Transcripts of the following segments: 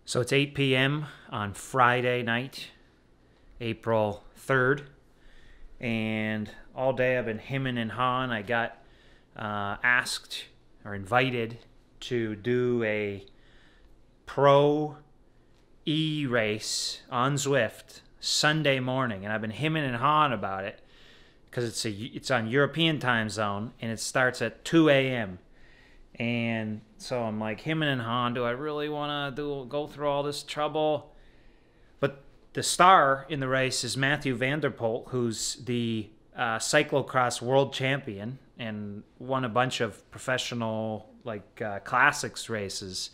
So it's 8 p.m. on Friday night, April 3rd, and all day I've been hemming and hawing. I got asked or invited to do a pro e-race on Zwift Sunday morning, and I've been hemming and hawing about it because it's on European time zone and it starts at 2 a.m. And so I'm like hemming and hawing. Do I really want to go through all this trouble? But the star in the race is Mathieu van der Poel, who's the cyclocross world champion and won a bunch of professional classics races.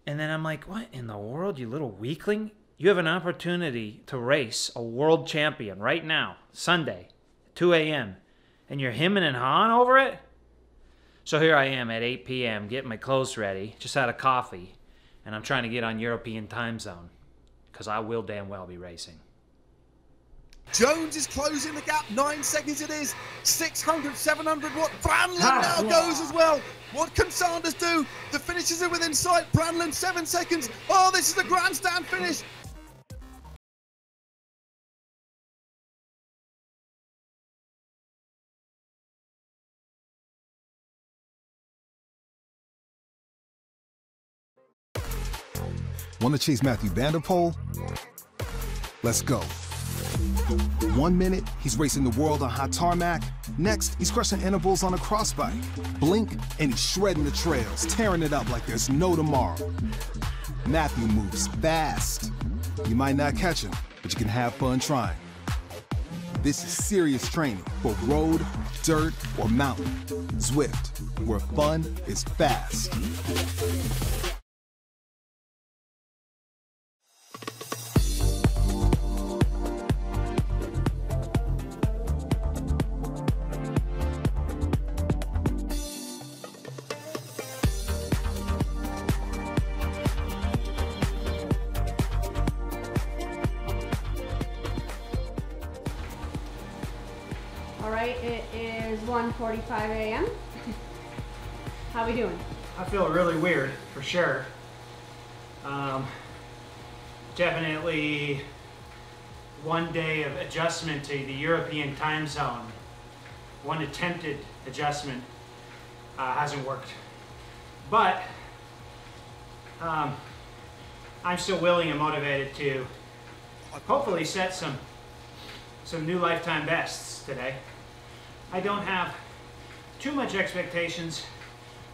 And then I'm like, what in the world, you little weakling? You have an opportunity to race a world champion right now, Sunday, 2 a.m., and you're hemming and hawing over it? So here I am at 8 p.m. getting my clothes ready, just had a coffee, and I'm trying to get on European time zone because I will damn well be racing. Jones is closing the gap. 9 seconds it is. 600, 700. What? Brandlin now goes as well. What can Sanders do? The finishes are within sight. Brandlin 7 seconds. Oh, this is a grandstand finish. Want to chase Mathieu van der Poel? Let's go. 1 minute, he's racing the world on hot tarmac. Next, he's crushing intervals on a crossbike. Blink, and he's shredding the trails, tearing it up like there's no tomorrow. Mathieu moves fast. You might not catch him, but you can have fun trying. This is serious training for road, dirt, or mountain. Zwift, where fun is fast. All right, it is 1:45 a.m. How we doing? I feel really weird, for sure. Definitely one day of adjustment to the European time zone. One attempted adjustment hasn't worked. But I'm still willing and motivated to hopefully set some new lifetime bests today. I don't have too much expectations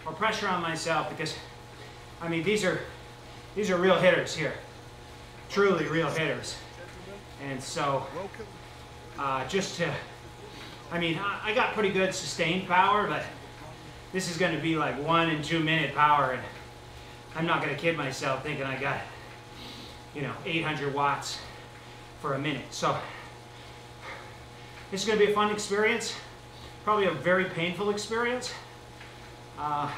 or pressure on myself because, I mean, these are real hitters here, truly real hitters. And so, I got pretty good sustained power, but this is going to be like 1 and 2 minute power, and I'm not going to kid myself thinking I got, 800 watts for a minute. So this is going to be a fun experience, probably a very painful experience, but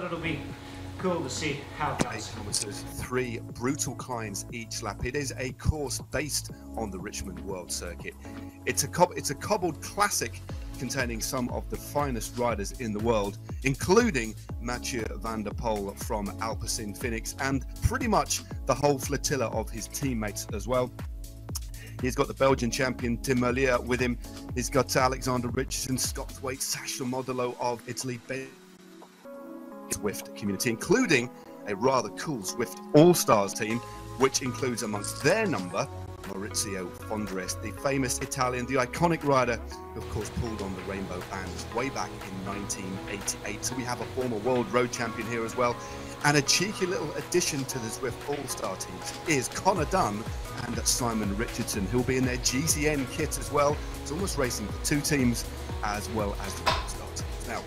it'll be cool to see how it goes. 8 kilometers, 3 brutal climbs each lap. It is a course based on the Richmond World Circuit. It's a cobbled classic containing some of the finest riders in the world, including Mathieu van der Poel from Alpecin Phoenix, and pretty much the whole flotilla of his teammates as well. He's got the Belgian champion Tim Merlier with him. He's got Alexander Richardson, Scott Thwaite, Sasha Modelo of Italy, Zwift community, including a rather cool Zwift All-Stars team, which includes amongst their number Maurizio Fondres, the famous Italian, the iconic rider who of course pulled on the rainbow bands way back in 1988. So we have a former world road champion here as well. And a cheeky little addition to the Zwift All-Star teams is Connor Dunn and Simon Richardson, who'll be in their GCN kit as well. It's almost racing for 2 teams as well as the All-Star teams. Now,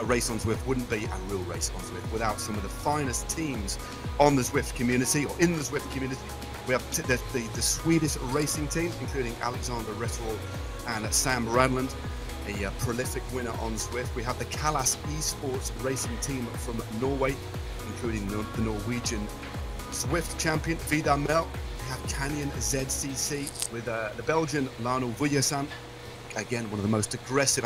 a race on Zwift wouldn't be a real race on Zwift without some of the finest teams on the Zwift community, or in the Zwift community. We have the Swedish racing team, including Alexander Retterall and Sam Radland, a prolific winner on Zwift. We have the Kalas Esports racing team from Norway, including the Norwegian Zwift champion Vidar Mel. We have Canyon ZCC with the Belgian Lionel Vujasan, again one of the most aggressive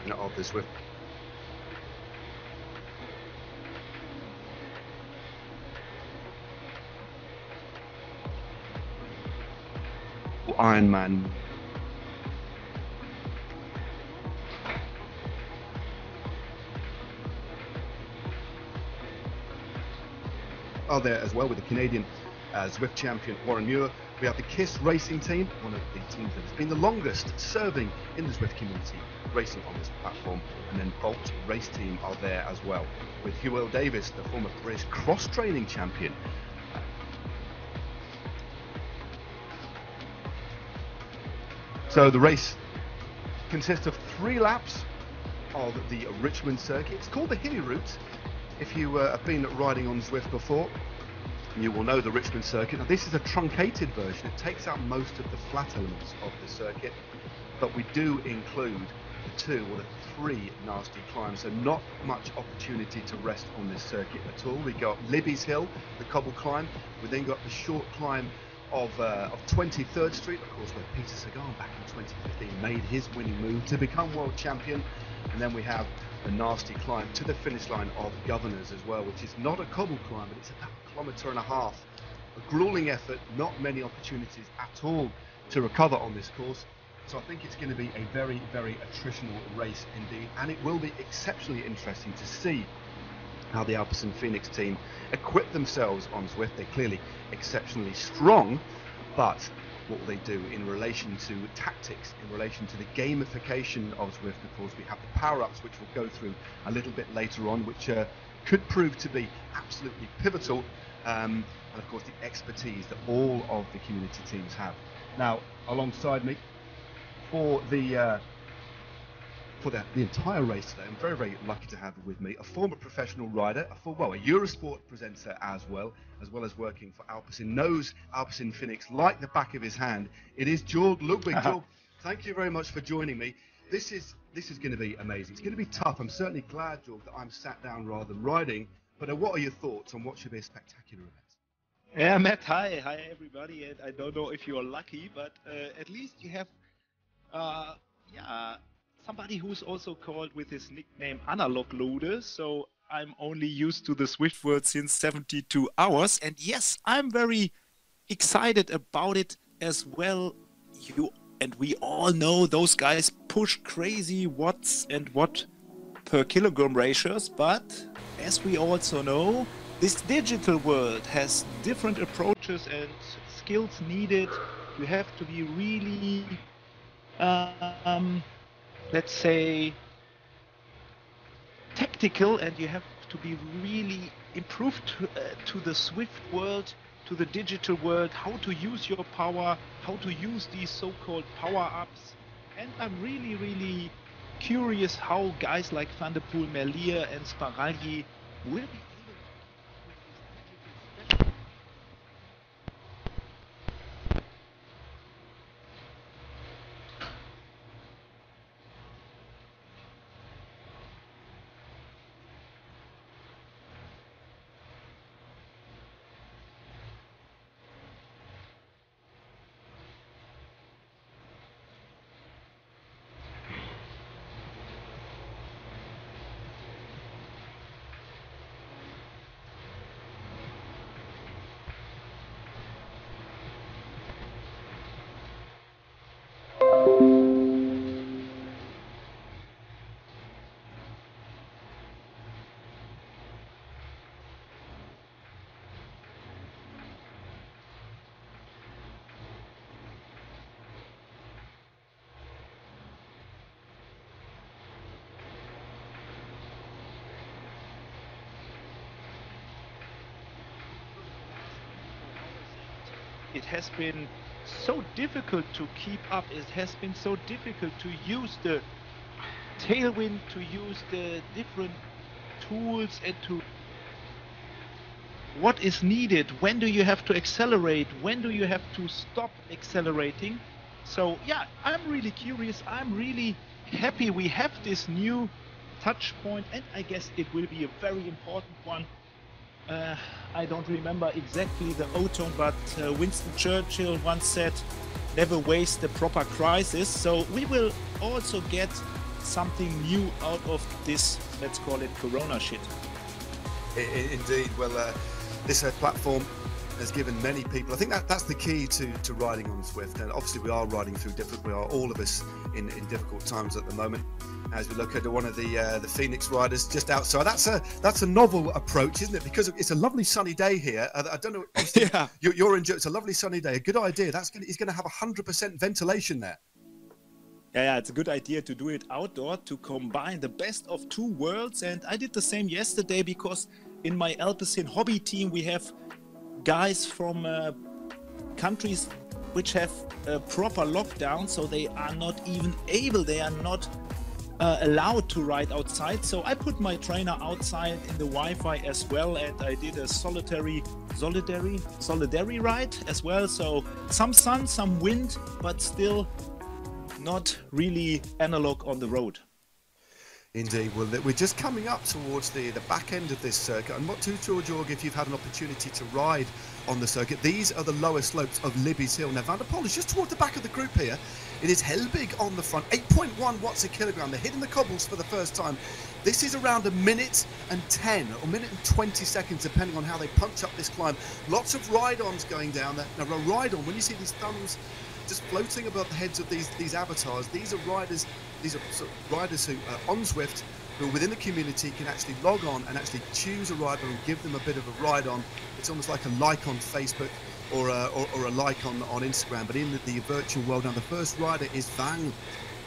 of the Zwift. Ironman. Are there as well with the Canadian Zwift champion Warren Muir. We have the KISS Racing Team, one of the teams that has been the longest serving in the Zwift community, racing on this platform. And then Bolt Race Team are there as well, with Hugh Davis, the former British cross-training champion. So the race consists of 3 laps of the Richmond circuit. It's called the Hilly Route. If you have been riding on Zwift before, you will know the Richmond circuit. Now this is a truncated version. It takes out most of the flat elements of the circuit, but we do include the 2 or the 3 nasty climbs, so not much opportunity to rest on this circuit at all. We got Libby's Hill, the cobble climb. We then got the short climb of 23rd Street, of course, where Peter Sagan back in 2015 made his winning move to become world champion. And then we have a nasty climb to the finish line of Governors as well, which is not a cobble climb, but it's about 1.5 kilometers. A grueling effort, not many opportunities at all to recover on this course. So I think it's going to be a very, very attritional race indeed, and it will be exceptionally interesting to see how the Alpecin Phoenix team equip themselves on Zwift. They're clearly exceptionally strong, but what will they do in relation to tactics, in relation to the gamification of Zwift? Of course, we have the power-ups, which we'll go through a little bit later on, which could prove to be absolutely pivotal, and of course the expertise that all of the community teams have. Now, alongside me for the entire race today, I'm very, very lucky to have with me a former professional rider, a Eurosport presenter as well as working for Alpecin, knows Alpecin Phoenix like the back of his hand. It is Jörg Ludwig. Jörg, thank you very much for joining me. This is going to be amazing. It's going to be tough. I'm certainly glad, Jörg, that I'm sat down rather than riding. But what are your thoughts on what should be a spectacular event? Yeah, Matt, hi everybody. And I don't know if you're lucky, but at least you have somebody who's also called with his nickname Analog Loader, so I'm only used to the Zwift world since 72 hours, and yes, I'm very excited about it as well. We all know those guys push crazy watts and watt per kilogram ratios, but as we also know, this digital world has different approaches and skills needed. You have to be really let's say tactical, and you have to be really improved to the Zwift world, to the digital world, how to use your power, how to use these so-called power-ups. And I'm really, really curious how guys like Van der Poel, Merlier and Sbaragli will be it has been so difficult to keep up. It has been so difficult to use the tailwind, to use the different tools, and to what is needed. When do you have to accelerate? When do you have to stop accelerating? So yeah, I'm really curious. I'm really happy we have this new touch point, and I guess it will be a very important one. I don't remember exactly the O-tone, but Winston Churchill once said, never waste the proper crisis. So we will also get something new out of this, let's call it Corona shit. Indeed. Well, this platform has given many people, I think that's the key to riding on Zwift. And obviously we are riding through we are all of us in difficult times at the moment. As we look at one of the Phoenix riders just outside, that's a novel approach, isn't it? Because it's a lovely sunny day here. I don't know. Yeah. You're enjoying. It's a lovely sunny day. A good idea. He's going to have 100% ventilation there. Yeah, it's a good idea to do it outdoor, to combine the best of two worlds. And I did the same yesterday, because in my Alpecin hobby team we have guys from countries which have a proper lockdown, so they are not even able, they are not allowed to ride outside. So I put my trainer outside in the Wi-Fi as well, and I did a solidary ride as well. So some sun, some wind, but still not really analog on the road. Indeed. Well, we're just coming up towards the back end of this circuit. I'm not too sure, Jorg, if you've had an opportunity to ride on the circuit. These are the lower slopes of Libby's Hill. Now, Van der Poel is just towards the back of the group here. It is Helbig on the front, 8.1 watts a kilogram. They're hitting the cobbles for the first time. This is around 1 minute and 10 or 1 minute and 20 seconds, depending on how they punch up this climb. Lots of ride-ons going down there. Now, a ride-on, when you see these thumbs just floating above the heads of these avatars, these are riders who are on Zwift, who within the community can actually log on and actually choose a rider and give them a bit of a ride on. It's almost like a like on Facebook or a like on Instagram, but in the virtual world. Now, the first rider is Vang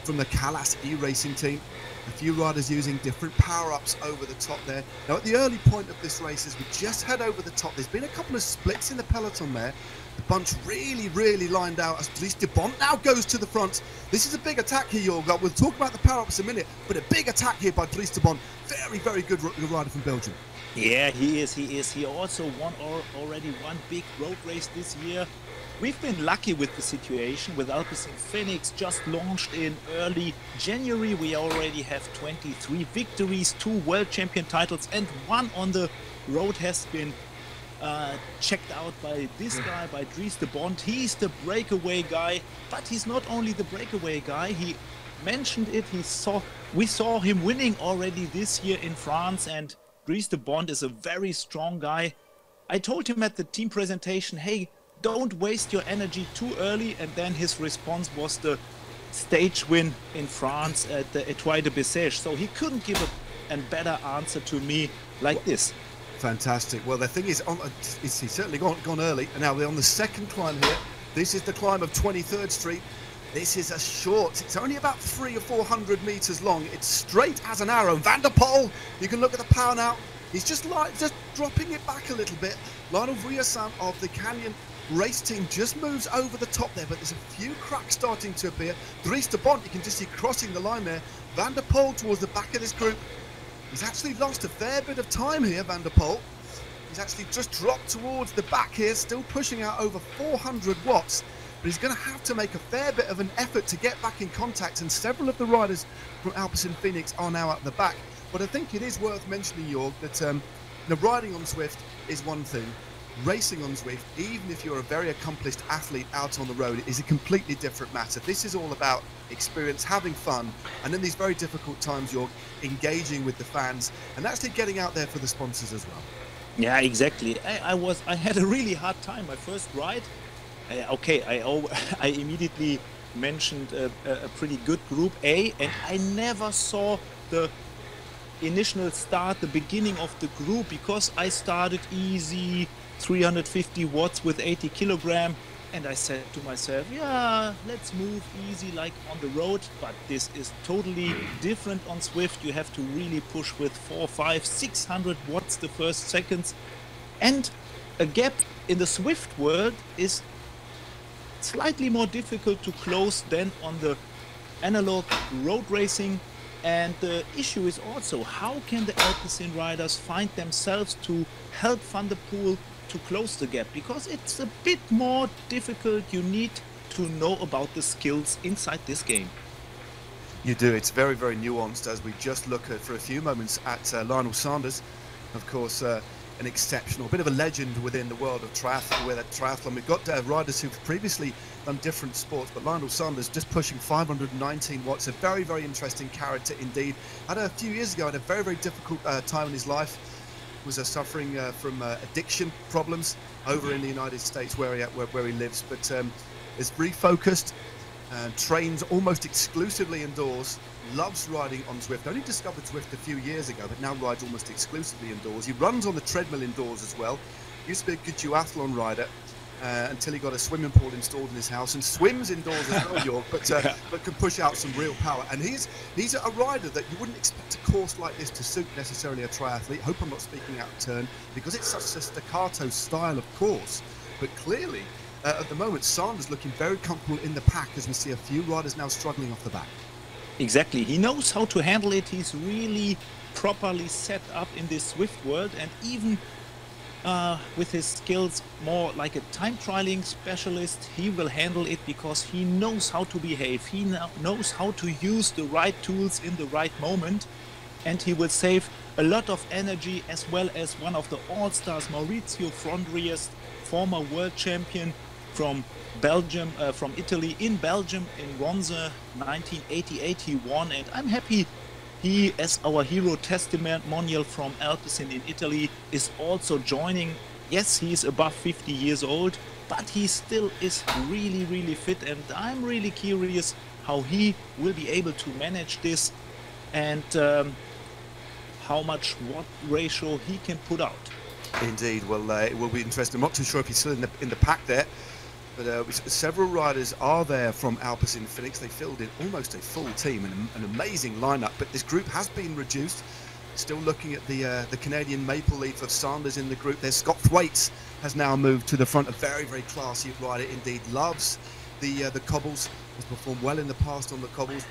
from the Kalas e-racing team. A few riders using different power-ups over the top there. Now, at the early point of this race, as we just head over the top, there's been a couple of splits in the peloton there. The bunch really lined out as Dries de Bont now goes to the front. This is a big attack here, Jorg. We'll talk about the power-ups in a minute, but a big attack here by Dries de Bont. Very good rider from Belgium. Yeah, he is. He also won already one big road race this year. We've been lucky with the situation. With Alpecin Phoenix just launched in early January, we already have 23 victories, 2 world champion titles, and 1 on the road has been checked out by this guy, by Dries de Bont. He's the breakaway guy, but he's not only the breakaway guy. He mentioned it. We saw him winning already this year in France, and Dries de Bont is a very strong guy. I told him at the team presentation, hey, don't waste your energy too early, and then his response was the stage win in France at the Étoile de Bessèges. So he couldn't give a better answer to me like this. Fantastic. Well, the thing is, he's certainly gone early. And now we're on the second climb here. This is the climb of 23rd Street. This is a short. It's only about 300 or 400 meters long. It's straight as an arrow. Van der Poel, you can look at the power now. He's just dropping it back a little bit. Lionel Vuillersan of the Canyon race team just moves over the top there, but there's a few cracks starting to appear. Dries de Bont, you can just see crossing the line there. Van der Poel towards the back of this group. He's actually lost a fair bit of time here, Van der Poel. He's actually just dropped towards the back here, still pushing out over 400 watts. But he's going to have to make a fair bit of an effort to get back in contact, and several of the riders from Alpecin Phoenix are now at the back. But I think it is worth mentioning, Jorg, that riding on Zwift is one thing. Racing on Zwift, even if you're a very accomplished athlete out on the road, is a completely different matter. This is all about experience, having fun, and in these very difficult times, you're engaging with the fans and actually getting out there for the sponsors as well. Yeah, exactly. I had a really hard time my first ride. I immediately mentioned a pretty good group A, and I never saw the initial start, the beginning of the group, because I started easy, 350 watts with 80 kilogram, and I said to myself, yeah, let's move easy like on the road. But this is totally different on Zwift. You have to really push with 400, 500, 600 watts the first seconds, and a gap in the Zwift world is slightly more difficult to close than on the analog road racing. And the issue is also, how can the Alpecin riders find themselves to help Van der Poel to close the gap? Because it's a bit more difficult. You need to know about the skills inside this game. You do. It's very nuanced, as we just look at for a few moments at Lionel Sanders. Of course, an exceptional, bit of a legend within the world of triathlon. We've got riders who've previously done different sports, but Lionel Sanders just pushing 519 watts. A very, very interesting character indeed. Had a few years ago, had a very, very difficult time in his life. Was suffering from addiction problems over in the United States where he lives, but is refocused and trains almost exclusively indoors. Loves riding on Zwift. Only discovered Zwift a few years ago, but now rides almost exclusively indoors. He runs on the treadmill indoors as well. Used to be a good duathlon rider until he got a swimming pool installed in his house, and swims indoors as well, York, but can push out some real power. And he's a rider that you wouldn't expect a course like this to suit necessarily a triathlete. Hope I'm not speaking out of turn, because it's such a staccato style of course. But clearly, at the moment, Sanders looking very comfortable in the pack, as we see a few riders now struggling off the back. Exactly. He knows how to handle it. He's really properly set up in this Zwift world, and even with his skills more like a time trialing specialist, he will handle it because he knows how to behave. He knows how to use the right tools in the right moment, and he will save a lot of energy, as well as one of the all-stars, Maurizio Fondriest, former world champion from Belgium, from Italy, in Belgium in Ronze 1988 he won, and I'm happy he, as our hero testimonial from Alpecin in Italy, is also joining. Yes, he is above 50 years old, but he still is really, really fit, and I'm really curious how he will be able to manage this, and how much watt ratio he can put out. Indeed. Well, it will be interesting. I'm not too sure if he's still in the pack there, but several riders are there from Alpecin Phoenix. They filled in almost a full team, and an amazing lineup. But this group has been reduced. Still looking at the Canadian maple leaf of Sanders in the group. There's Scott Thwaites has now moved to the front. A very, very classy rider indeed. Loves the cobbles. Has performed well in the past on the cobbles.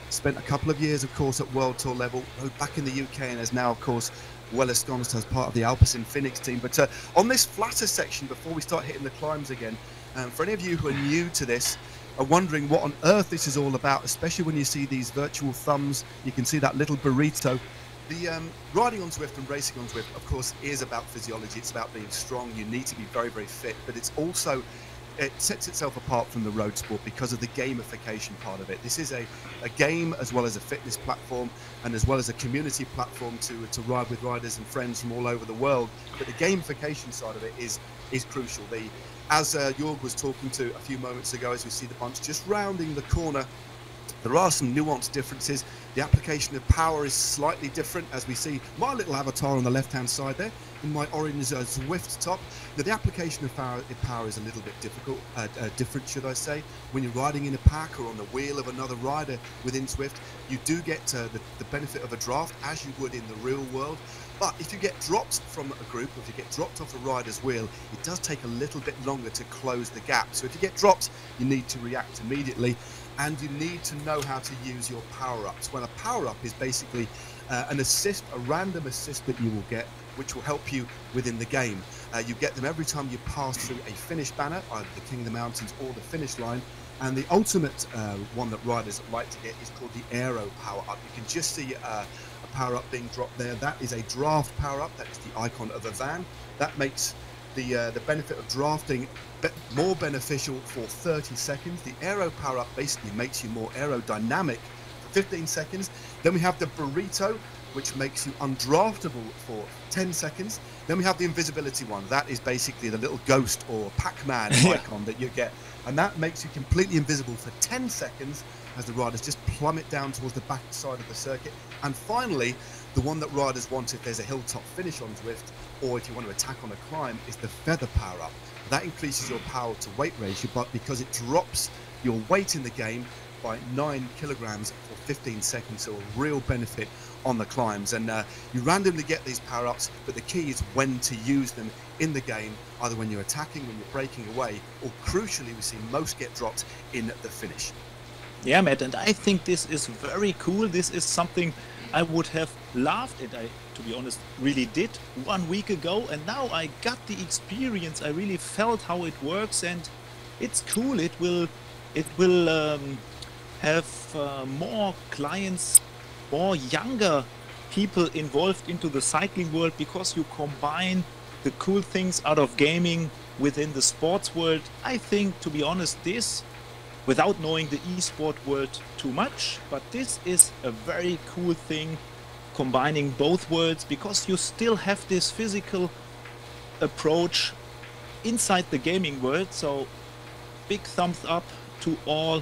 Spent a couple of years, of course, at World Tour level. Rode back in the UK and is now, of course, well ensconced as part of the Alpecin Phoenix team. But on this flatter section, before we start hitting the climbs again, for any of you who are new to this, are wondering what on earth this is all about, especially when you see these virtual thumbs, you can see that little burrito. The riding on Zwift and racing on Zwift, of course, is about physiology. It's about being strong. You need to be very, very fit, but it's also, it sets itself apart from the road sport because of the gamification part of it. This is a game as well as a fitness platform, and as well as a community platform to ride with riders and friends from all over the world. But the gamification side of it is crucial. As Jorg was talking to a few moments ago, as we see the bunch just rounding the corner, there are some nuanced differences. The application of power is slightly different, as we see my little avatar on the left-hand side there in my orange Zwift top. Now, the application of power is a little bit different, should I say. When you're riding in a pack or on the wheel of another rider within Zwift, you do get the benefit of a draft, as you would in the real world. But if you get dropped from a group, or if you get dropped off a rider's wheel, it does take a little bit longer to close the gap. So if you get dropped, you need to react immediately, and you need to know how to use your power-ups. Well, a power-up is basically an assist, a random assist that you will get, which will help you within the game. You get them every time you pass through a finish banner, either the King of the Mountains or the finish line. And the ultimate one that riders like to get is called the Aero power-up. You can just see a power-up being dropped there. That is a draft power-up. That's the icon of a van. That makes the benefit of drafting more beneficial for 30 seconds. The Aero power-up basically makes you more aerodynamic for 15 seconds. Then we have the Burrito, which makes you undraftable for 10 seconds. Then we have the invisibility one. That is basically the little ghost or Pac-Man icon that you get. And that makes you completely invisible for 10 seconds as the riders just plummet down towards the back side of the circuit. And finally, the one that riders want if there's a hilltop finish on Zwift, or if you want to attack on a climb, is the Feather power-up. That increases your power to weight ratio, but because it drops your weight in the game by 9 kilograms for 15 seconds, so a real benefit on the climbs. And you randomly get these power-ups, but the key is when to use them in the game, either when you're attacking, when you're breaking away, or crucially, we see most get dropped in the finish. Yeah, Matt, and I think this is very cool. This is something I would have laughed at, to be honest, really did 1 week ago, and now I got the experience. I really felt how it works, and it's cool. It will have more clients, more younger people involved into the cycling world, because you combine the cool things out of gaming within the sports world. I think, to be honest, this, without knowing the esport world too much, but this is a very cool thing, combining both worlds, because you still have this physical approach inside the gaming world. So big thumbs up to all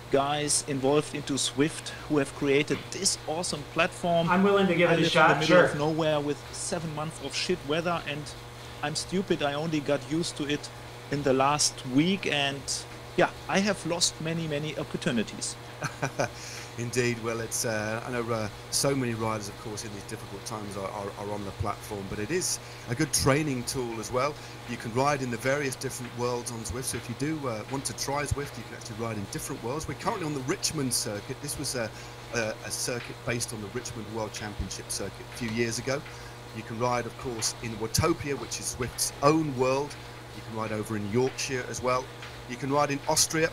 guys involved into Zwift who have created this awesome platform. I'm willing to give it a shot. I live in the middle Sure. of nowhere with 7 months of shit weather, and I'm stupid. I only got used to it in the last week, and yeah, I have lost many opportunities. Indeed. Well, it's I know so many riders, of course, in these difficult times are on the platform, but it is a good training tool as well. You can ride in the various different worlds on Zwift, so if you do want to try Zwift, you can actually ride in different worlds. We're currently on the Richmond circuit. This was a circuit based on the Richmond World Championship circuit a few years ago. You can ride, of course, in Watopia, which is Zwift's own world. You can ride over in Yorkshire as well. You can ride in Austria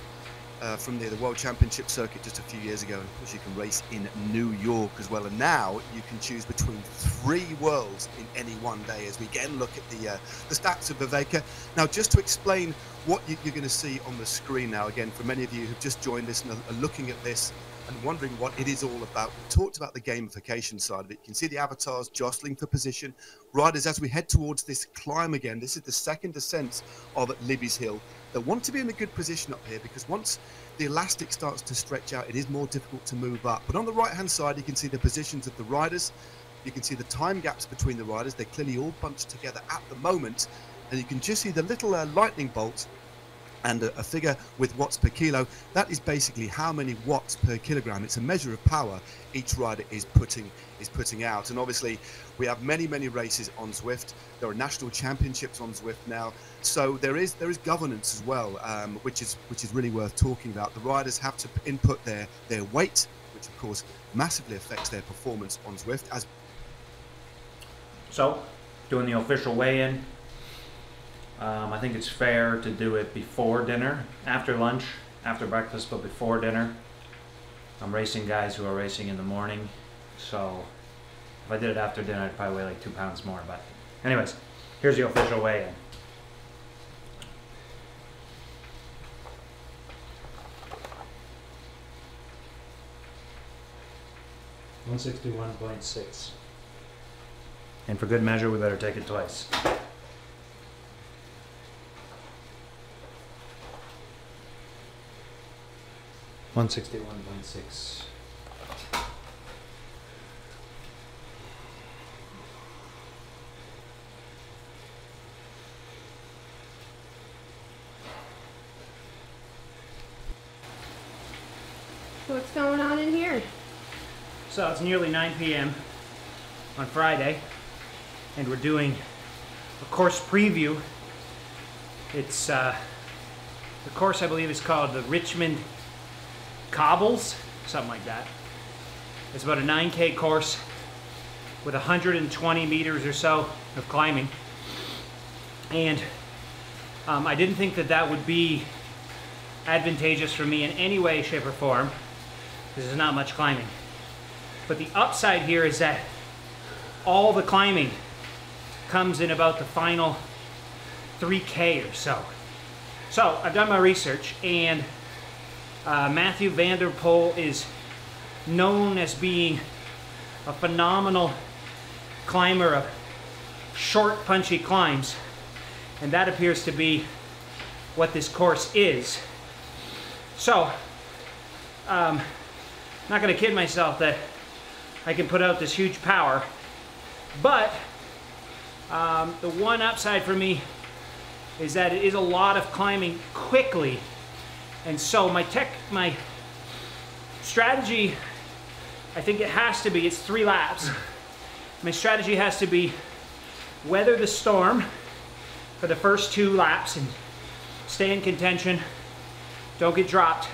from the World Championship circuit just a few years ago. And of course, you can race in New York as well. And now you can choose between 3 worlds in any one day, as we again look at the stats of Viveka. Now, just to explain what you're going to see on the screen now, again, for many of you who've just joined us and are looking at this and wondering what it is all about. We talked about the gamification side of it. You can see the avatars jostling for position. Riders, as we head towards this climb again, this is the second descent of Libby's Hill. They want to be in a good position up here, because once the elastic starts to stretch out, it is more difficult to move up. But on the right-hand side, you can see the positions of the riders. You can see the time gaps between the riders. They're clearly all bunched together at the moment. And you can just see the little lightning bolt and a figure with watts per kilo. That is basically how many watts per kilogram. It's a measure of power each rider is putting out. And obviously we have many races on Zwift. There are national championships on Zwift now, so there is governance as well, which is really worth talking about. The riders have to input their weight, which of course massively affects their performance on Zwift. So, doing the official weigh-in. I think it's fair to do it before dinner, after lunch, after breakfast, but before dinner. I'm racing guys who are racing in the morning, so if I did it after dinner, I'd probably weigh like 2 pounds more. But anyways, here's the official weigh-in. $161.6. And for good measure, we better take it twice. $161.6. So what's going on in here? So it's nearly 9 p.m. on Friday, and we're doing a course preview. It's the course, I believe, is called the Richmond Cobbles, something like that. It's about a 9K course with 120 meters or so of climbing, and I didn't think that would be advantageous for me in any way, shape, or form. This is not much climbing. But the upside here is that all the climbing comes in about the final 3K or so. So I've done my research, and Mathieu van der Poel is known as being a phenomenal climber of short, punchy climbs, and that appears to be what this course is. So, not going to kid myself that I can put out this huge power, but the one upside for me is that it is a lot of climbing quickly, and so my strategy, I think it has to be, it's 3 laps. My strategy has to be weather the storm for the first 2 laps and stay in contention, don't get dropped.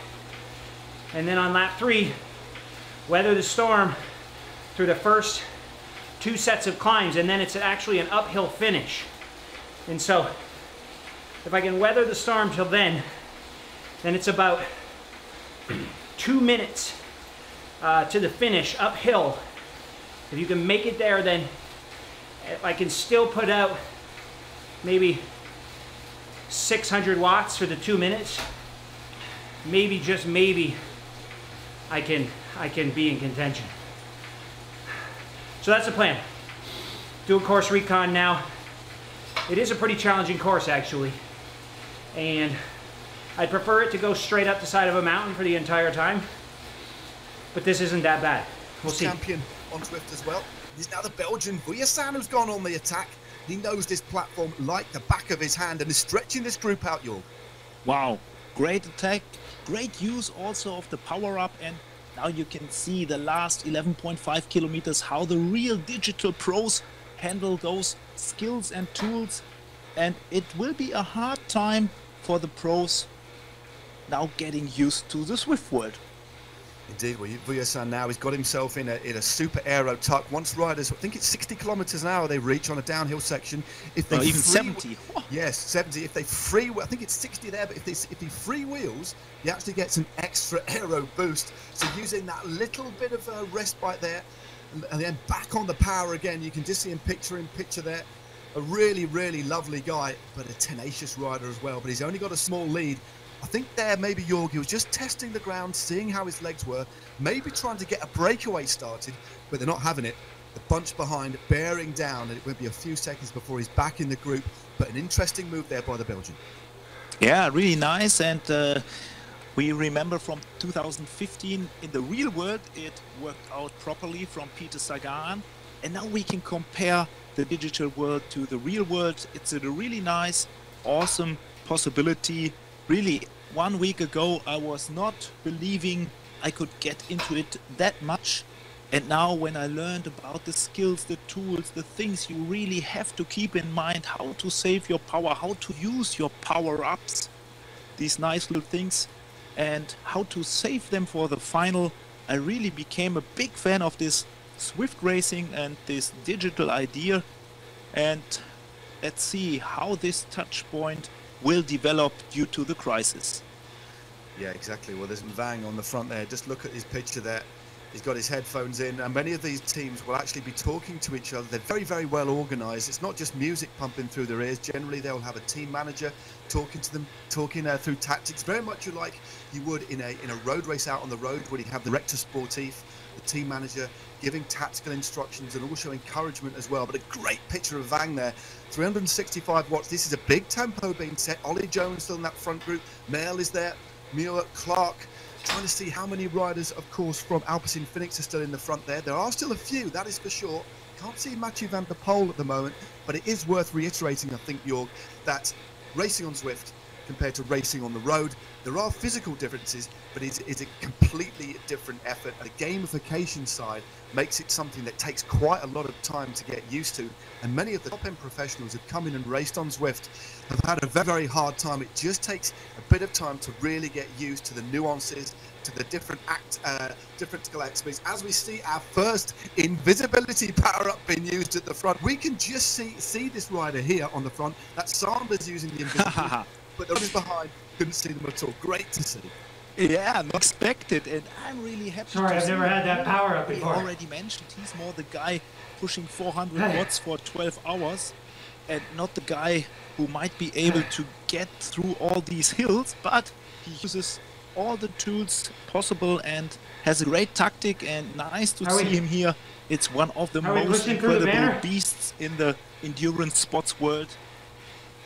And then on lap 3, weather the storm through the first 2 sets of climbs, and then it's actually an uphill finish. And so if I can weather the storm till then it's about 2 minutes to the finish uphill. If you can make it there, then if I can still put out maybe 600 watts for the 2 minutes, maybe, just maybe, I can be in contention. So that's the plan. Do a course recon now. It is a pretty challenging course, actually, and I'd prefer it to go straight up the side of a mountain for the entire time, but this isn't that bad. We'll see. Champion on Zwift as well. He's now the Belgian Vujasan who's gone on the attack. He knows this platform like the back of his hand and is stretching this group out, Jorg. Wow, great attack, great use also of the power-up, and now you can see the last 11.5 kilometers, how the real digital pros handle those skills and tools, and it will be a hard time for the pros now getting used to the Zwift world. Indeed, well, Vujasan now, he's got himself in a super aero tuck. Once riders, I think it's 60 kilometers an hour they reach on a downhill section. If they even 70. Yes, 70. If they I think it's 60 there, but if he freewheels, he actually gets an extra aero boost. So using that little bit of a respite there, and then back on the power again, you can just see him picture there. A really, really lovely guy, but a tenacious rider as well. But he's only got a small lead. I think there maybe Jorg, he was just testing the ground, seeing how his legs were, maybe trying to get a breakaway started, but they're not having it. The bunch behind, bearing down, and it will be a few seconds before he's back in the group. But an interesting move there by the Belgian. Yeah, really nice. And we remember from 2015, in the real world, it worked out properly from Peter Sagan. And now we can compare the digital world to the real world. It's a really nice, awesome possibility. Really, 1 week ago, I was not believing I could get into it that much. And now when I learned about the skills, the tools, the things you really have to keep in mind, how to save your power, how to use your power-ups, these nice little things, and how to save them for the final, I really became a big fan of this Zwift racing and this digital idea. And let's see how this touch point will develop due to the crisis. Yeah, exactly. Well, there's Vang on the front there. Just look at his picture there. He's got his headphones in, and many of these teams will actually be talking to each other. They're very, very well organized. It's not just music pumping through their ears. Generally, they'll have a team manager talking to them, talking through tactics, very much like you would in a road race out on the road, where you have the director sportif, the team manager, giving tactical instructions and also encouragement as well. But a great picture of Vang there. 365 watts. This is a big tempo being set. Ollie Jones still in that front group. Mail is there. Muir, Clark. Trying to see how many riders, of course, from Alpecin Phoenix are still in the front there. There are still a few, that is for sure. Can't see Mathieu van der Poel at the moment, but it is worth reiterating, I think, Jorg, that racing on Zwift compared to racing on the road, there are physical differences, but it's a completely different effort. And the gamification side makes it something that takes quite a lot of time to get used to. And many of the top-end professionals who've come in and raced on Zwift have had a very, very hard time. It just takes a bit of time to really get used to the nuances, to the different skill attributes. As we see our first invisibility power-up being used at the front, we can just see this rider here on the front. That's Sanders using the invisibility, but the others behind couldn't see them at all. Great to see. Yeah, not expected, and I'm really happy. Sorry, I've never had that power up before. We already mentioned he's more the guy pushing 400 watts for 12 hours, and not the guy who might be able to get through all these hills, but he uses all the tools possible and has a great tactic, and nice to see him here. It's one of the most incredible beasts in the endurance sports world.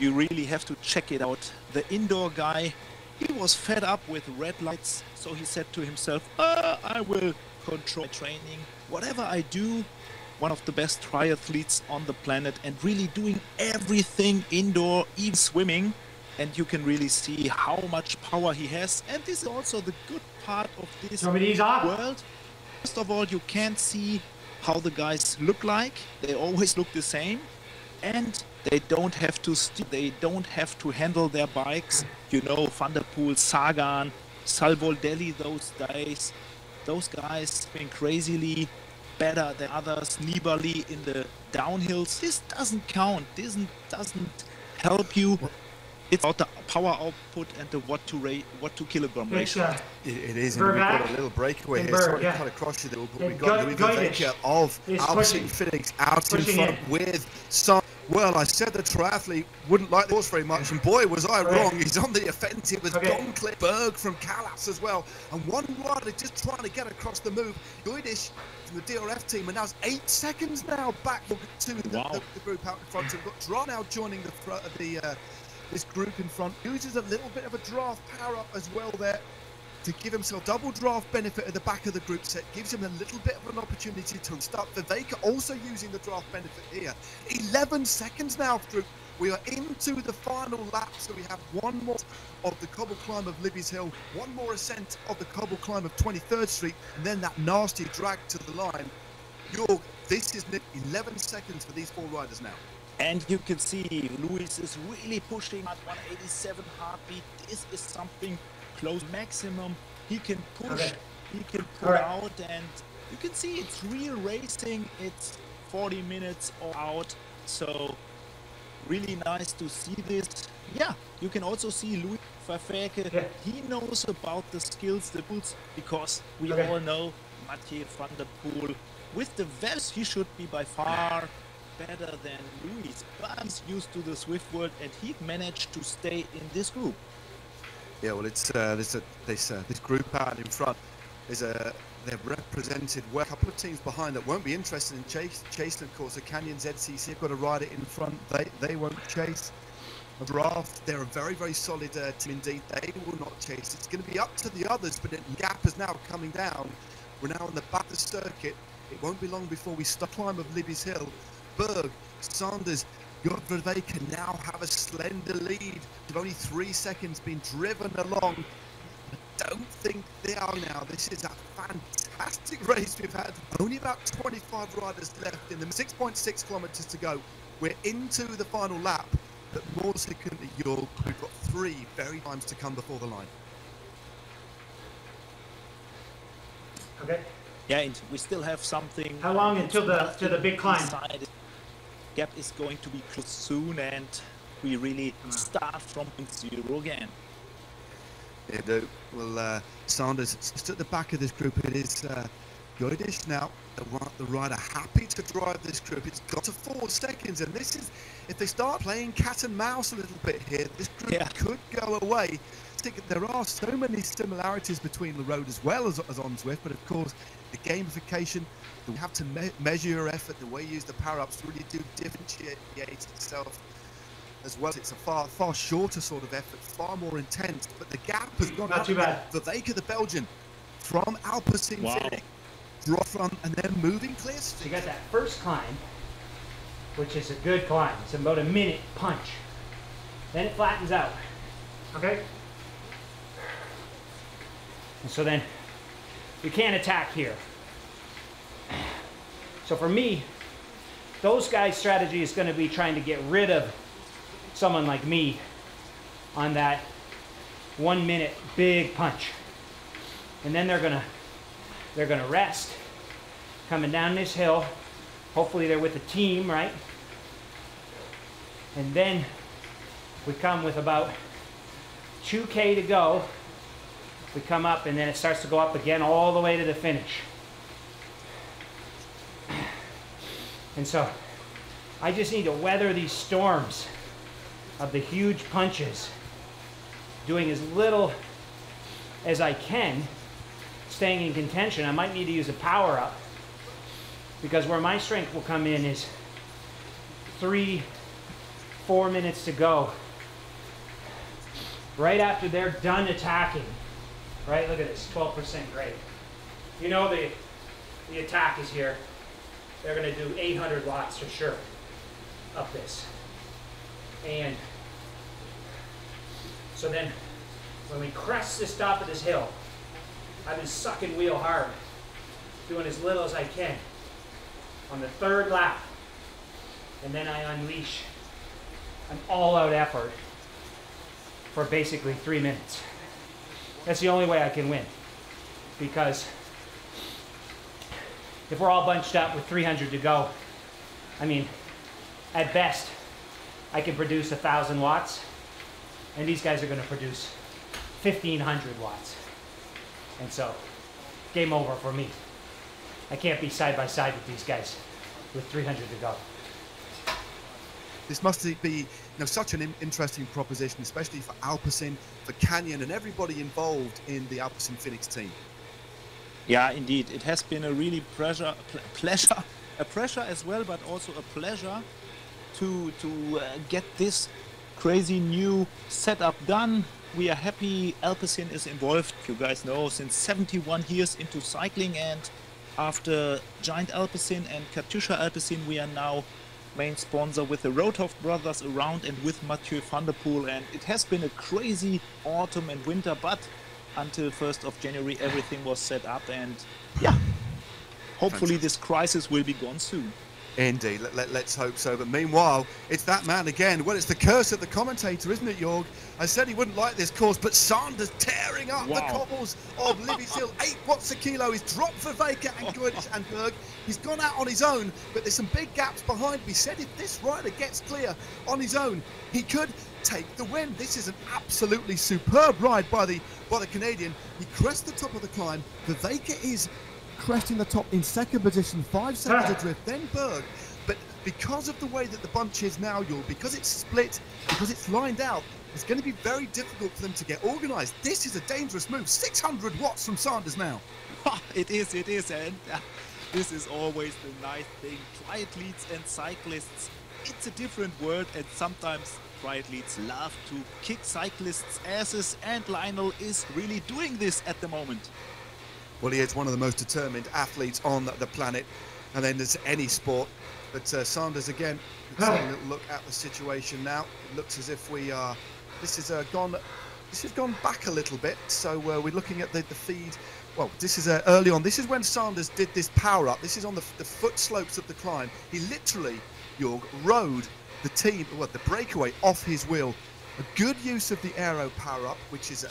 You really have to check it out. The indoor guy, he was fed up with red lights, so he said to himself, I will control training. Whatever I do, one of the best triathletes on the planet, and really doing everything indoor, even swimming. And you can really see how much power he has. And this is also the good part of this world. First of all, you can't see how the guys look like. They always look the same. And they don't have to they don't have to handle their bikes. You know, Van der Poel, Sagan, Salvoldelli, those guys being crazily better than others. Nibali in the downhills. This doesn't count. This doesn't help you. it's about the power output and the watt to kilogram ratio. It is, and we've got a little breakaway here. Sorry to cut across you there, but we've got Louis Vervaeke of Alpecin Phoenix out in front with some. Well, I said the triathlete wouldn't like the horse very much, and boy, was I wrong. He's on the offensive with Donkle Berg from Callas as well. And one rider just trying to get across the move. Goidish from the DRF team, and now it's 8 seconds now back to the group out in front. So we've got Dra now joining this group in front. Uses a little bit of a draft power up as well there to give himself double draft benefit at the back of the group set. Gives him a little bit of an opportunity to start. Vervaeke also using the draft benefit here. 11 seconds now through. We are into the final lap, so we have one more of the cobble climb of Libby's Hill, one more ascent of the cobble climb of 23rd Street, and then that nasty drag to the line. Jörg, this is 11 seconds for these four riders now. And you can see Luis is really pushing at 187 heartbeat. This is something close maximum. He can push, he can pull out, and you can see it's real racing. It's 40 minutes all out. So really nice to see this. Yeah, you can also see Louis Vervaeke. He knows about the skills, the boots, because we all know Mathieu van der Poel. With the Vels, he should be by far better than Luis, but he's used to the Swift world, and he managed to stay in this group. Yeah, well, it's this group out in front is they're represented well. A couple of teams behind that won't be interested in chasing, of course. The Canyon ZCC have got a rider in front. They won't chase. A draft, they're a very, very solid team indeed. They will not chase. It's going to be up to the others, but the gap is now coming down. We're now on the back of the circuit. It won't be long before we start climb of Libby's Hill. Berg, Sanders, Jörg Vervaeke now have a slender lead. With only 3 seconds been driven along. I don't think they are now. This is a fantastic race we've had. Only about 25 riders left in the 6.6 kilometers to go. We're into the final lap, but more significantly, Jörg, we've got 3 very times to come before the line. Okay. Yeah, and we still have something. How long until the big climb? Gap is going to be closed soon, and we really start from 0 again. Yeah, no. Well, Sanders just at the back of this group. It is Goidish now, the rider happy to drive this group. It's got to 4 seconds, and this is, if they start playing cat and mouse a little bit here, this group could go away. There are so many similarities between the road as well as on Zwift, but of course the gamification, you have to measure your effort, the way you use the power-ups really do differentiate itself as well. It's a far shorter sort of effort, far more intense, but the gap has gone not up. Too bad. Vervaeke, the Belgian, from Alpecin Phoenix, drop front and then moving clear. So you got that first climb, which is a good climb. It's about a minute punch. Then it flattens out. Okay? And so then we can't attack here. So for me, those guys' strategy is going to be trying to get rid of someone like me on that 1 minute big punch. And then they're gonna rest coming down this hill. Hopefully they're with a team, right? And then we come with about 2K to go. We come up, and then it starts to go up again all the way to the finish. And so I just need to weather these storms of the huge punches, doing as little as I can, staying in contention. I might need to use a power up, because where my strength will come in is 3-4 minutes to go. Right after they're done attacking. Right, look at this, 12% grade. You know the attack is here. They're gonna do 800 watts for sure up this. And so then when we crest this top of this hill, I've been sucking wheel hard, doing as little as I can on the 3rd lap. And then I unleash an all-out effort for basically 3 minutes. That's the only way I can win, because if we're all bunched up with 300 to go, I mean, at best, I can produce 1,000 watts, And these guys are going to produce 1,500 watts. And so, game over for me. I can't be side by side with these guys with 300 to go. This must be such an interesting proposition, especially for Alpecin, for Canyon, and everybody involved in the Alpecin Phoenix team. Yeah, indeed. It has been a really pressure as well, but also a pleasure to get this crazy new setup done. We are happy Alpecin is involved. You guys know, since 71 years into cycling, and after Giant Alpecin and Katusha Alpecin, we are now main sponsor with the Roodhooft brothers around and with Mathieu van der Poel. And it has been a crazy autumn and winter, but until 1st of January everything was set up, and yeah, hopefully this crisis will be gone soon. Indeed, let's hope so. But meanwhile, it's that man again. Well, it's the curse of the commentator, isn't it, Jorg? I said he wouldn't like this course, but Sanders tearing up the cobbles of Libbey's Hill. 8 watts a kilo. He's dropped for Veka and Goertz and Berg. He's gone out on his own, but there's some big gaps behind him. He said if this rider gets clear on his own, he could take the win. This is an absolutely superb ride by the Canadian. He crests the top of the climb. Veka is cresting the top in second position, 5 seconds adrift, then Berg. But because of the way that the bunch is now, because it's split, because it's lined out, it's going to be very difficult for them to get organised. This is a dangerous move. 600 watts from Sanders now. It is, and this is always the nice thing. Triathletes and cyclists, it's a different world, and sometimes triathletes love to kick cyclists' asses, and Lionel is really doing this at the moment. Well, he is one of the most determined athletes on the planet, and then there's any sport. But Sanders again, let's have a little look at the situation now. It looks as if this has gone back a little bit. So we're looking at the feed. Well, this is early on. This is when Sanders did this power up. This is on the foot slopes of the climb. He literally, Jorg, rode the breakaway off his wheel. A good use of the aero power up, which is a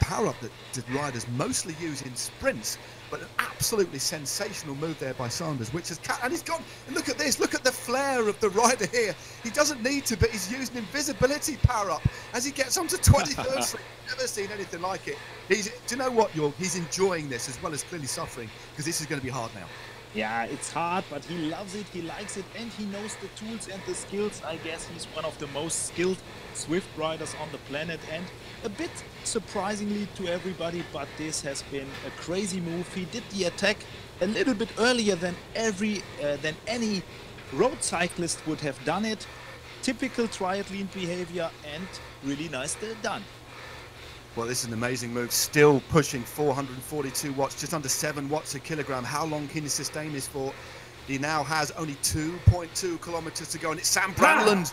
power up that the riders mostly use in sprints, but an absolutely sensational move there by Sanders, which has and he's gone, and look at this, look at the flair of the rider here. He doesn't need to, but he's used an invisibility power up as he gets onto 23rd Street. Never seen anything like it. Do you know what, Jorg? He's enjoying this as well as clearly suffering, because this is going to be hard now. Yeah, it's hard, but he loves it, he likes it, and he knows the tools and the skills. I guess he's one of the most skilled Zwift riders on the planet, and a bit surprisingly to everybody, but this has been a crazy move. He did the attack a little bit earlier than any road cyclist would have done it. Typical triathlete behavior, and really nicely done. Well, this is an amazing move, still pushing 442 watts, just under 7 watts a kilogram. How long can he sustain this for? He now has only 2.2 kilometers to go, and it's Sam Brandland,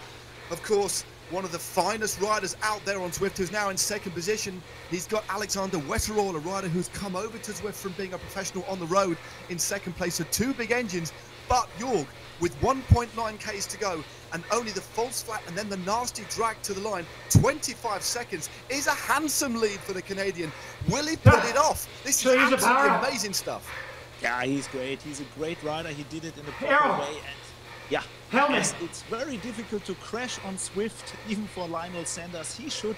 of course, one of the finest riders out there on Zwift, who's now in second position. He's got Alexander Wetterall, a rider who's come over to Zwift from being a professional on the road, in second place. So 2 big engines, but Jorg, with 1.9 Ks to go, and only the false flat and then the nasty drag to the line, 25 seconds is a handsome lead for the Canadian. Will he pull it off? This is absolutely amazing stuff. Yeah, he's great. He's a great rider. He did it in a proper way. And yeah, it's very difficult to crash on Zwift, even for Lionel Sanders. He should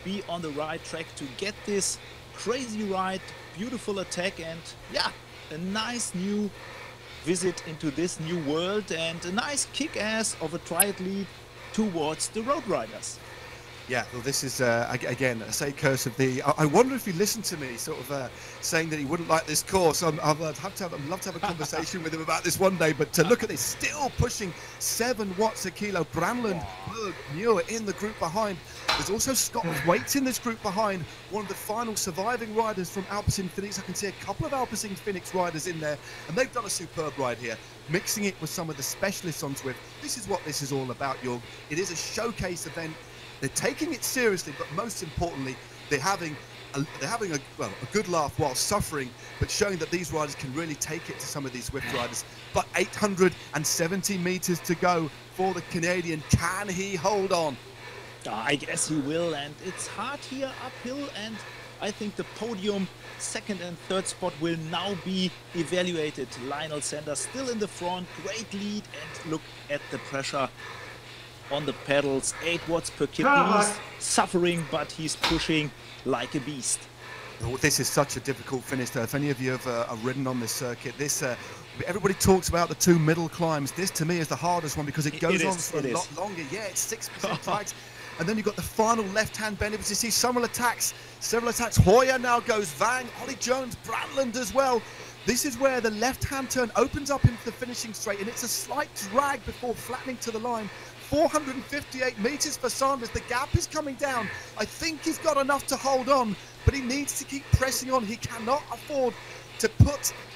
be on the right track to get this crazy ride, beautiful attack, and yeah, a nice new visit into this new world, and a nice kick-ass of a triathlete towards the road riders. Yeah, well, this is, again, I say curse of the... I wonder if he listened to me sort of saying that he wouldn't like this course. I'd love to have a conversation with him about this one day, but to look at this, still pushing 7 watts a kilo. Brandland, Berg, Muir in the group behind. There's also Scott Waits in this group behind, one of the final surviving riders from Alpecin Phoenix. I can see a couple of Alpecin Phoenix riders in there, and they've done a superb ride here, mixing it with some of the specialists on Zwift. This is what this is all about, Jorg. It is a showcase event. They're taking it seriously, but most importantly, they're having a good laugh while suffering, but showing that these riders can really take it to some of these Zwift riders. But 870 meters to go for the Canadian. Can he hold on? I guess he will, and it's hard here uphill, and I think the podium, second and third spot will now be evaluated. Lionel Sanders still in the front, great lead, and look at the pressure. on the pedals, 8 watts per kidney. He's suffering, but he's pushing like a beast. Oh, this is such a difficult finish, though. If any of you have ridden on this circuit, this everybody talks about the 2 middle climbs. This, to me, is the hardest one because it goes on for a lot longer. Yeah, it's 6% tracks. And then you've got the final left-hand bend. But you see several attacks. Hoyer now goes, Vang, Ollie Jones, Brandland as well. This is where the left-hand turn opens up into the finishing straight, and it's a slight drag before flattening to the line. 458 meters for Sanders. The gap is coming down. I think he's got enough to hold on, but he needs to keep pressing on. He cannot afford to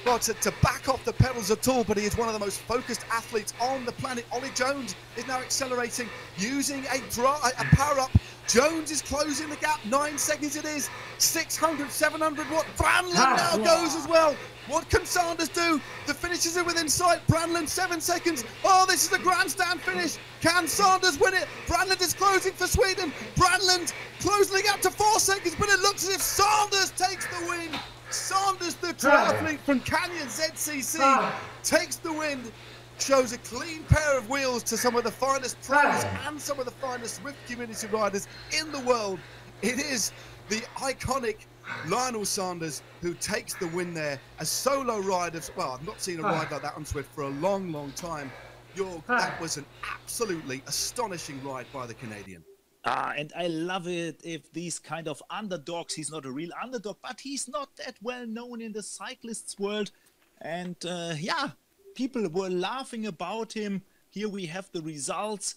to back off the pedals at all, but he is one of the most focused athletes on the planet. Ollie Jones is now accelerating using a power up. Jones is closing the gap. 9 seconds it is. 600, 700 watt. Brandland now goes as well. What can Sanders do? The finishes are within sight. Brandland 7 seconds. Oh, this is a grandstand finish. Can Sanders win it? Brandland is closing for Sweden. Brandland closing the gap to 4 seconds, but it looks as if Sanders takes the win. Sanders, the triathlete from Canyon ZCC, takes the win. Shows a clean pair of wheels to some of the finest pros and some of the finest Zwift community riders in the world. It is the iconic Lionel Sanders who takes the win there. A solo rider, well, I've not seen a ride like that on Zwift for a long, long time. That was an absolutely astonishing ride by the Canadian. And I love it if these kind of underdogs, he's not a real underdog, but he's not that well known in the cyclists world. And yeah, people were laughing about him. Here we have the results.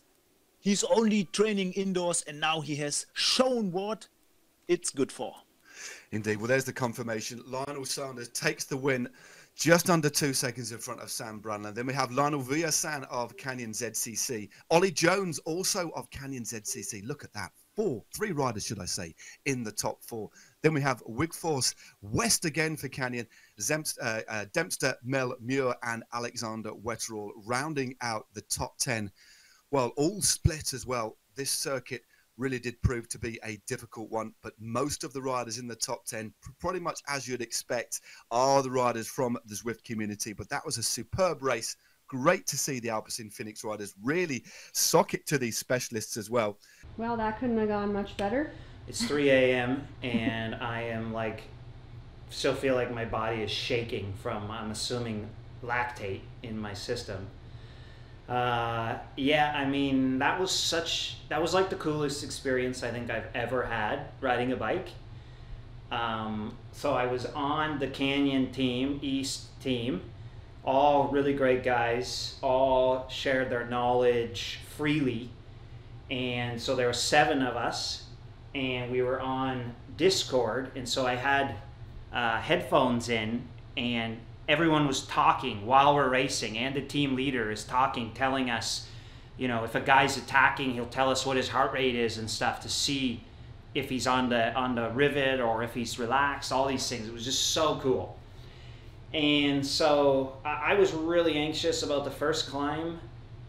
He's only training indoors, and now he has shown what it's good for. Indeed. Well, there's the confirmation. Lionel Sanders takes the win just under 2 seconds in front of Sam Brandland. Then we have Lionel Villasan of Canyon ZCC. Ollie Jones also of Canyon ZCC. Look at that. 3 riders, should I say, in the top 4. Then we have Wigforce West again for Canyon, Dempster, Mel Muir, and Alexander Wetterall rounding out the top 10. Well, all split as well. This circuit really did prove to be a difficult one, but most of the riders in the top 10, pretty much as you'd expect, are the riders from the Zwift community. But that was a superb race. Great to see the Alpecin Phoenix riders really sock it to these specialists as well. Well, that couldn't have gone much better. It's 3 a.m. and I am like, still feel like my body is shaking from, I'm assuming, lactate in my system. Yeah, I mean, that was like the coolest experience I think I've ever had riding a bike. So I was on the Canyon team, East team, all really great guys, all shared their knowledge freely. And so there were 7 of us, and we were on Discord. And so I had headphones in, and everyone was talking while we're racing, and the team leader is talking, telling us, you know, if a guy's attacking, he'll tell us what his heart rate is and stuff to see if he's on the rivet or if he's relaxed, all these things. It was just so cool. And so I was really anxious about the first climb.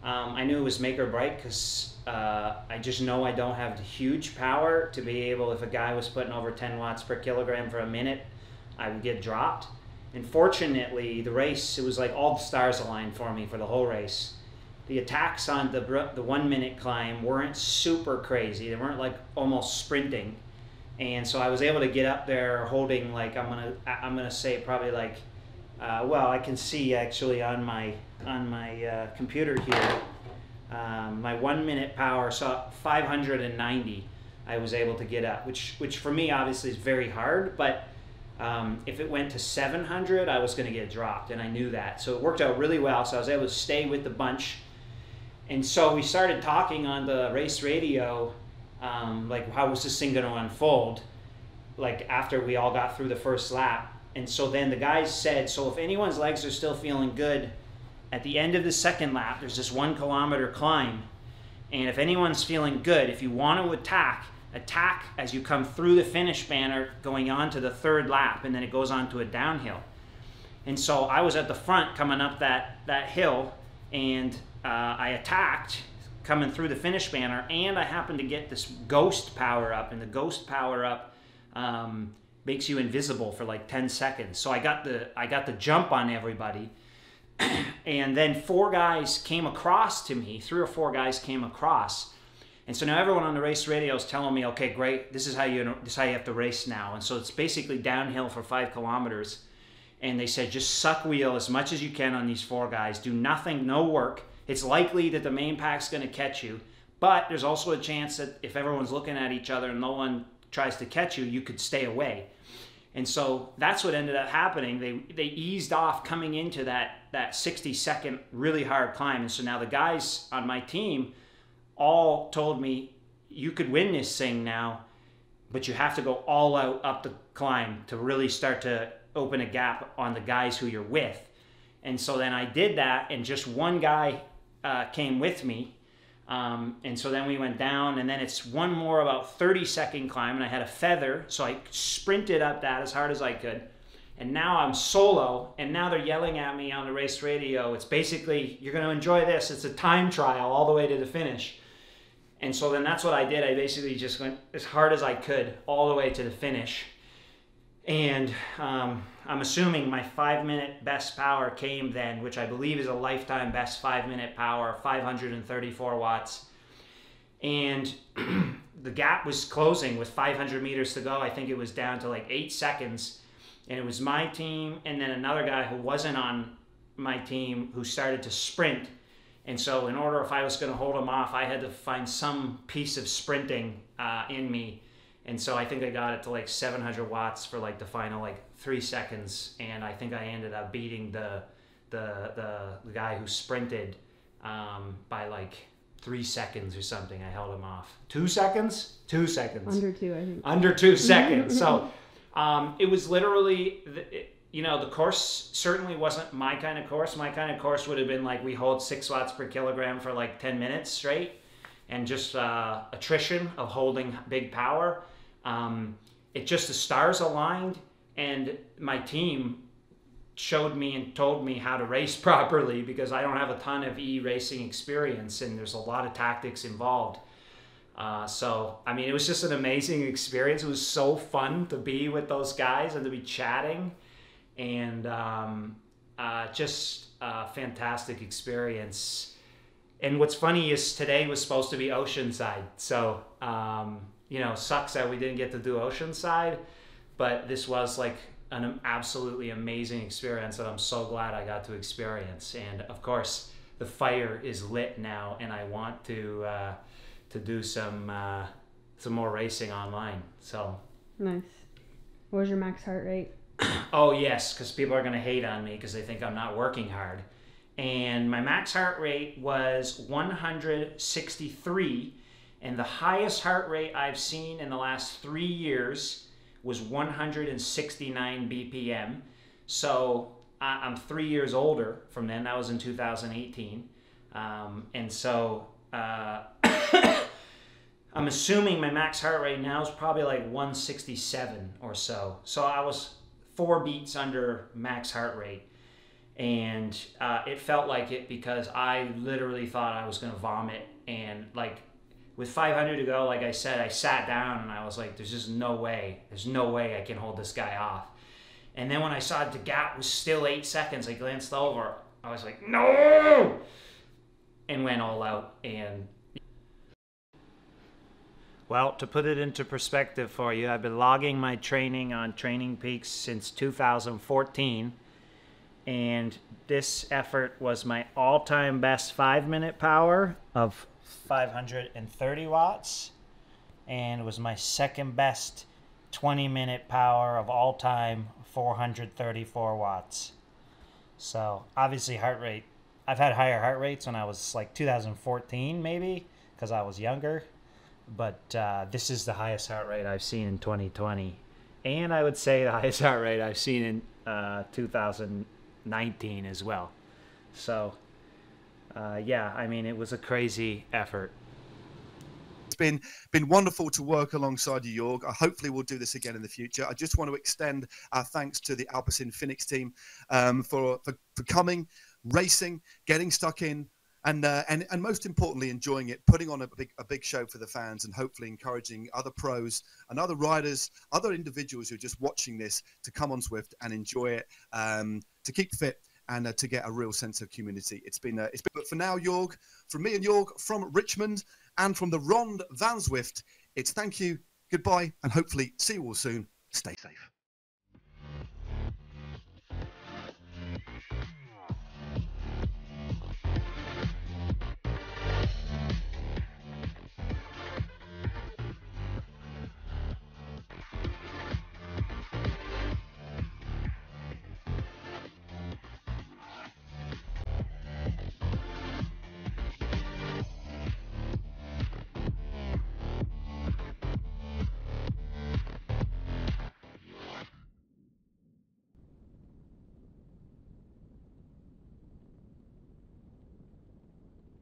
I knew it was make or break because I just know I don't have the huge power to be able, if a guy was putting over 10 watts per kilogram for a minute, I would get dropped. And fortunately, the race, it was like all the stars aligned for me for the whole race. The attacks on the 1 minute climb weren't super crazy. They weren't like almost sprinting. And so I was able to get up there holding, like, I'm gonna say probably like, well, I can see actually on my computer here, my 1 minute power, so 590 I was able to get up, which for me obviously is very hard, but if it went to 700, I was going to get dropped, and I knew that. So it worked out really well, so I was able to stay with the bunch. And so we started talking on the race radio, like, how was this thing going to unfold, like, after we all got through the first lap. And so then the guys said, so if anyone's legs are still feeling good, at the end of the second lap, there's this 1 kilometer climb. And if anyone's feeling good, if you want to attack as you come through the finish banner going on to the 3rd lap, and then it goes on to a downhill. And so I was at the front coming up that hill, and I attacked coming through the finish banner, and I happened to get this ghost power up, and the ghost power up makes you invisible for like 10 seconds. So I got the jump on everybody, And then 4 guys came across to me, 3 or 4 guys came across. And so now everyone on the race radio is telling me, okay, great, this is how you have to race now. And so it's basically downhill for 5 kilometers. And they said, just suck wheel as much as you can on these 4 guys. Do nothing, no work. It's likely that the main pack's going to catch you. But there's also a chance that if everyone's looking at each other and no one tries to catch you, you could stay away. And so that's what ended up happening. They eased off coming into that 60-second really hard climb. And so now the guys on my team all told me, you could win this thing now, but you have to go all out up the climb to really start to open a gap on the guys who you're with. And so then I did that, and just 1 guy came with me. And so then we went down, and then it's one more about 30-second climb, and I had a feather, so I sprinted up that as hard as I could. And now I'm solo, and now they're yelling at me on the race radio. It's basically, you're going to enjoy this. It's a time trial all the way to the finish. And so then that's what I did. I basically just went as hard as I could all the way to the finish. And I'm assuming my 5-minute best power came then, which I believe is a lifetime best 5-minute power, 534 watts. And the gap was closing with 500 meters to go. I think it was down to like 8 seconds. And it was my team and then another guy who wasn't on my team who started to sprint. And so in order, if I was going to hold him off, I had to find some piece of sprinting in me. And so I think I got it to like 700 watts for like the final like 3 seconds. And I think I ended up beating the guy who sprinted by like 3 seconds or something. I held him off. 2 seconds? 2 seconds. Under 2, I think. Under 2 seconds. So it was literally... the course certainly wasn't my kind of course. My kind of course would have been like we hold 6 watts per kilogram for like 10 minutes straight and just attrition of holding big power. It just, the stars aligned and my team showed me and told me how to race properly because I don't have a ton of e-racing experience and there's a lot of tactics involved. So, I mean, it was just an amazing experience. It was so fun to be with those guys and to be chatting. And just a fantastic experience. And what's funny is today was supposed to be Oceanside. So, sucks that we didn't get to do Oceanside. But this was like an absolutely amazing experience that I'm so glad I got to experience. And of course, the fire is lit now, and I want to do some more racing online. So Nice. What was your max heart rate? Oh yes, because people are going to hate on me because they think I'm not working hard. And my max heart rate was 163, and the highest heart rate I've seen in the last 3 years was 169 BPM. So I'm 3 years older from then. That was in 2018. And so I'm assuming my max heart rate now is probably like 167 or so. So I was 4 beats under max heart rate. And it felt like it because I literally thought I was going to vomit. And like with 500 to go, like I said, I sat down and I was like, there's just no way. There's no way I can hold this guy off. And then when I saw the gap was still 8 seconds, I glanced over. I was like, no! And went all out. And well, to put it into perspective for you, I've been logging my training on Training Peaks since 2014. And this effort was my all-time best 5-minute power of 530 watts. And it was my second best 20-minute power of all time, 434 watts. So obviously heart rate, I've had higher heart rates when I was like 2014 maybe, because I was younger. But this is the highest heart rate I've seen in 2020. And I would say the highest heart rate I've seen in 2019 as well. So, yeah, I mean, it was a crazy effort. It's been wonderful to work alongside you, Jorg. Hopefully we'll do this again in the future. I just want to extend our thanks to the Alpecin Phoenix team for coming, racing, getting stuck in, and most importantly, enjoying it, putting on a big show for the fans, and hopefully encouraging other pros and other riders, other individuals who are just watching this to come on Zwift and enjoy it, to keep fit and to get a real sense of community. It's been but for now, Jorg, from me and Jorg, from Richmond, and from the Ronde van Zwift, it's thank you, goodbye, and hopefully see you all soon. Stay safe.